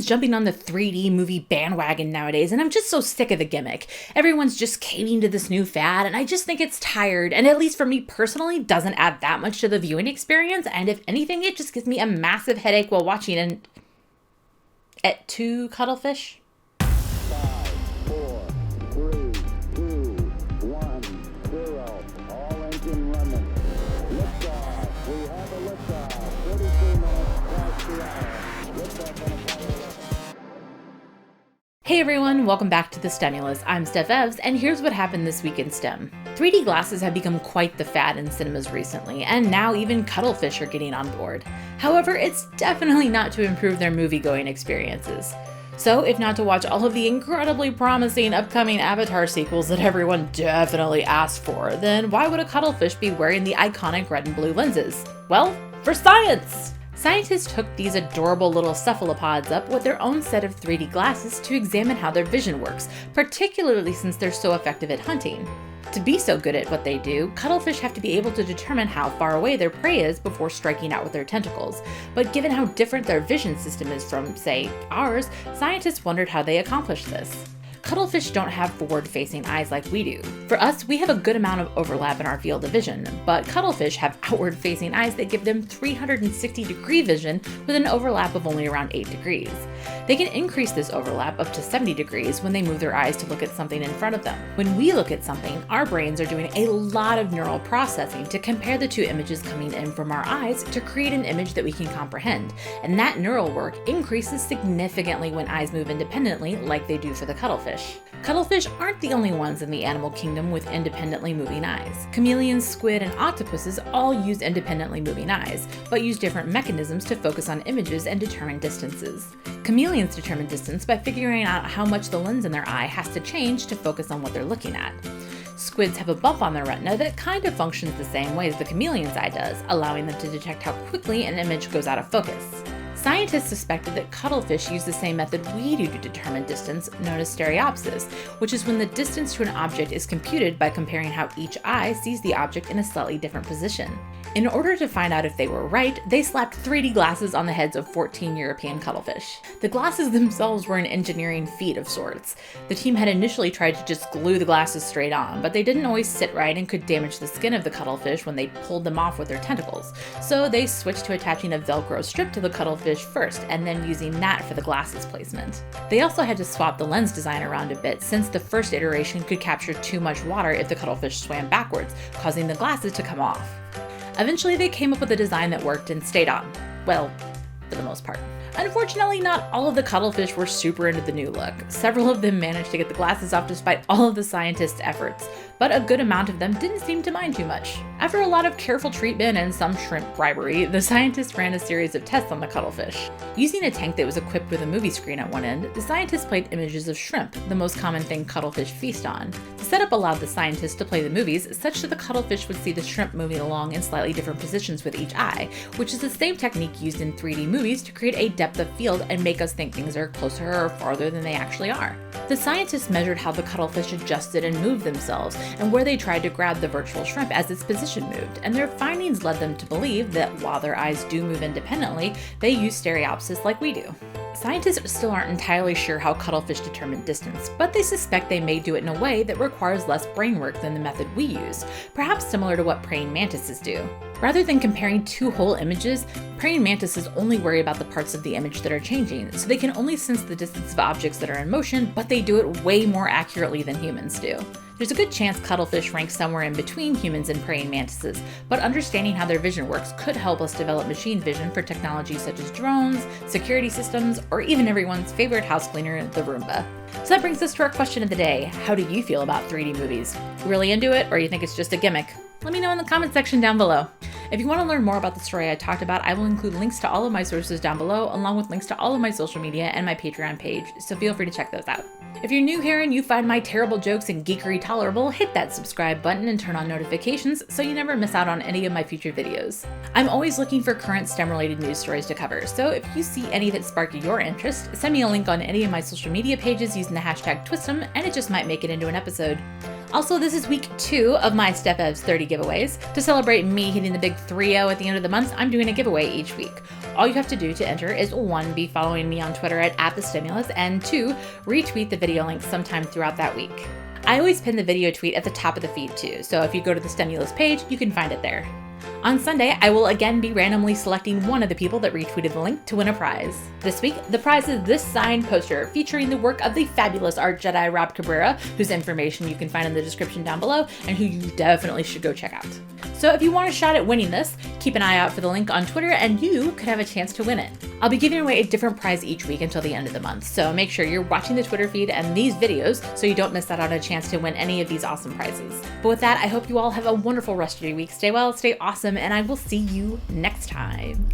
Everyone's jumping on the 3D movie bandwagon nowadays, and I'm just so sick of the gimmick. Everyone's just caving to this new fad, and I just think it's tired, and at least for me personally, doesn't add that much to the viewing experience, and if anything, it just gives me a massive headache while watching an Et tu, Cuttlefish? 5, 4, 3, 2, 1, 0. All engine running. Liftoff. We have a liftoff. 33 minutes past the hour. Liftoff on Apollo 11. Hey everyone, welcome back to the STEMULUS. I'm Steph Evs, and here's what happened this week in STEM. 3D glasses have become quite the fad in cinemas recently, and now even Cuttlefish are getting on board. However, it's definitely not to improve their movie-going experiences. So, if not to watch all of the incredibly promising upcoming Avatar sequels that everyone definitely asked for, then why would a cuttlefish be wearing the iconic red and blue lenses? Well, for science! Scientists hooked these adorable little cephalopods up with their own set of 3D glasses to examine how their vision works, particularly since they're so effective at hunting. To be so good at what they do, cuttlefish have to be able to determine how far away their prey is before striking out with their tentacles. But given how different their vision system is from, say, ours, scientists wondered how they accomplished this. Cuttlefish don't have forward-facing eyes like we do. For us, we have a good amount of overlap in our field of vision, but cuttlefish have outward-facing eyes that give them 360-degree vision with an overlap of only around 8 degrees. They can increase this overlap up to 70 degrees when they move their eyes to look at something in front of them. When we look at something, our brains are doing a lot of neural processing to compare the two images coming in from our eyes to create an image that we can comprehend, and that neural work increases significantly when eyes move independently like they do for the cuttlefish. Cuttlefish aren't the only ones in the animal kingdom with independently moving eyes. Chameleons, squid, and octopuses all use independently moving eyes, but use different mechanisms to focus on images and determine distances. Chameleons determine distance by figuring out how much the lens in their eye has to change to focus on what they're looking at. Squids have a bump on their retina that kind of functions the same way as the chameleon's eye does, allowing them to detect how quickly an image goes out of focus. Scientists suspected that cuttlefish use the same method we do to determine distance, known as stereopsis, which is when the distance to an object is computed by comparing how each eye sees the object in a slightly different position. In order to find out if they were right, they slapped 3D glasses on the heads of 14 European cuttlefish. The glasses themselves were an engineering feat of sorts. The team had initially tried to just glue the glasses straight on, but they didn't always sit right and could damage the skin of the cuttlefish when they pulled them off with their tentacles. So they switched to attaching a Velcro strip to the cuttlefish first, and then using that for the glasses placement. They also had to swap the lens design around a bit, since the first iteration could capture too much water if the cuttlefish swam backwards, causing the glasses to come off. Eventually, they came up with a design that worked and stayed on. Well, for the most part. Unfortunately, not all of the cuttlefish were super into the new look. Several of them managed to get the glasses off despite all of the scientists' efforts, but a good amount of them didn't seem to mind too much. After a lot of careful treatment and some shrimp bribery, the scientists ran a series of tests on the cuttlefish. Using a tank that was equipped with a movie screen at one end, the scientists played images of shrimp, the most common thing cuttlefish feast on. The setup allowed the scientists to play the movies such that the cuttlefish would see the shrimp moving along in slightly different positions with each eye, which is the same technique used in 3D movies to create a depth of field and make us think things are closer or farther than they actually are. The scientists measured how the cuttlefish adjusted and moved themselves, and where they tried to grab the virtual shrimp as its position moved, and their findings led them to believe that while their eyes do move independently, they use stereopsis like we do. Scientists still aren't entirely sure how cuttlefish determine distance, but they suspect they may do it in a way that requires less brain work than the method we use, perhaps similar to what praying mantises do. Rather than comparing two whole images, praying mantises only worry about the parts of the image that are changing, so they can only sense the distance of objects that are in motion, but they do it way more accurately than humans do. There's a good chance cuttlefish rank somewhere in between humans and praying mantises, but understanding how their vision works could help us develop machine vision for technologies such as drones, security systems, or even everyone's favorite house cleaner, the Roomba. So that brings us to our question of the day. How do you feel about 3D movies? Really into it, or you think it's just a gimmick? Let me know in the comment section down below. If you want to learn more about the story I talked about, I will include links to all of my sources down below, along with links to all of my social media and my Patreon page, so feel free to check those out. If you're new here and you find my terrible jokes and geekery tolerable, hit that subscribe button and turn on notifications so you never miss out on any of my future videos. I'm always looking for current STEM-related news stories to cover, so if you see any that spark your interest, send me a link on any of my social media pages using the hashtag #Twistem, and it just might make it into an episode. Also, this is week 2 of my Steph Evs 30 giveaways. To celebrate me hitting the big 3-0 at the end of the month, I'm doing a giveaway each week. All you have to do to enter is 1, be following me on Twitter at @thestimulus, and 2, retweet the video link sometime throughout that week. I always pin the video tweet at the top of the feed too, so if you go to the STEMULUS page, you can find it there. On Sunday, I will again be randomly selecting one of the people that retweeted the link to win a prize. This week, the prize is this signed poster featuring the work of the fabulous art Jedi Rob Cabrera, whose information you can find in the description down below, and who you definitely should go check out. So if you want a shot at winning this, keep an eye out for the link on Twitter and you could have a chance to win it. I'll be giving away a different prize each week until the end of the month, so make sure you're watching the Twitter feed and these videos so you don't miss out on a chance to win any of these awesome prizes. But with that, I hope you all have a wonderful rest of your week. Stay well, stay awesome, and I will see you next time.